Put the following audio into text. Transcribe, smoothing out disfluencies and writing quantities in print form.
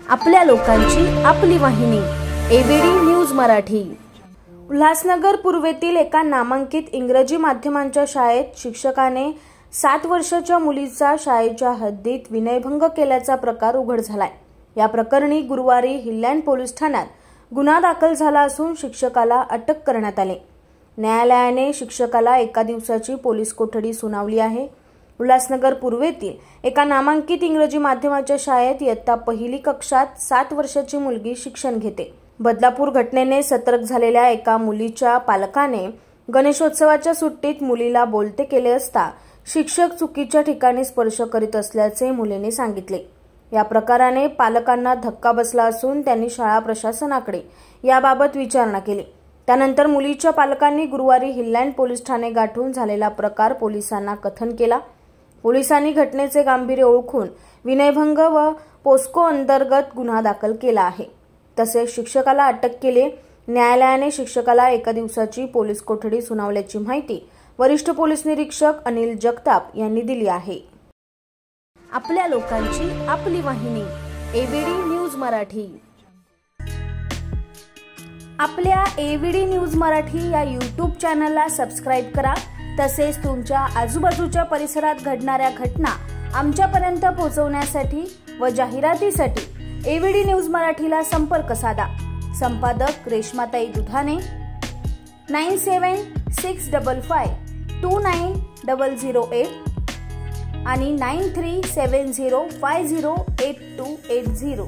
आपल्या लोकांची आपली वाहिनी एबीडी न्यूज मराठी। उल्हासनगर पूर्वेतील एका नामांकित इंग्रजी माध्यमांच्या शाळेत शिक्षकाने 7 वर्षाच्या मुलीचा शाळेच्या हद्दीत विनयभंग केल्याचा प्रकार उघड झालाय। या प्रकरणी गुरुवारी हिलँड पोलीस ठाण्यात गुन्हा दाखल झाला असून शिक्षकाला अटक करण्यात आली। न्यायालयाने शिक्षकाला 1 दिवसाची पोलीस कोठडी सुनावली आहे। उल्हासनगर पूर्वेतील एका नामांकित इंग्रजी माध्यमाच्या शाळेत इयत्ता 1ली कक्षात 7 वर्षाची मुलगी शिक्षण घेते। बदलापूर घटनेने सतर्क झालेल्या एका मुलीच्या पालकाने गणेशोत्सवाच्या सुट्टीत मुलीला बोलते केले असता शिक्षक चुकीच्या ठिकाणी स्पर्श करीत असल्याचे मुलीने सांगितले। या प्रकाराने पालकांना धक्का बसला असून त्यांनी शाळा प्रशासनाकडे याबाबत विचारणा केली। त्यानंतर मुलीच्या पालकांनी गुरुवारी हिलँड पोलीस ठाणे गाठून झालेला प्रकार पोलिसांना कथन केला। पोलिसांनी घटनेचे गांभीर्य ओळखून विनयभंग व पोस्को अंतर्गत गुन्हा दाखल केला आहे। तसेच शिक्षकाला अटक केली। न्यायालयाने शिक्षकाला 1 दिवसाची पोलीस कोठडी सुनावल्याची माहिती वरिष्ठ पोलीस निरीक्षक अनिल जगताप यांनी दिली आहे। आपल्या लोकांची आपली वाहिनी एबीडी न्यूज मराठी। आपल्या एबीडी न्यूज मराठी या यूट्यूब चॅनलला सबस्क्राइब करा। तसेच तुमच्या आजूबाजूच्या परिसरात घडणाऱ्या घटना आमच्यापर्यंत पोहोचवण्यासाठी व जाहिरातीसाठी एबीडी न्यूज मराठीला संपर्क साधा। संपादक रेश्माताई दुधाने 9765529008 आणि 9370508280।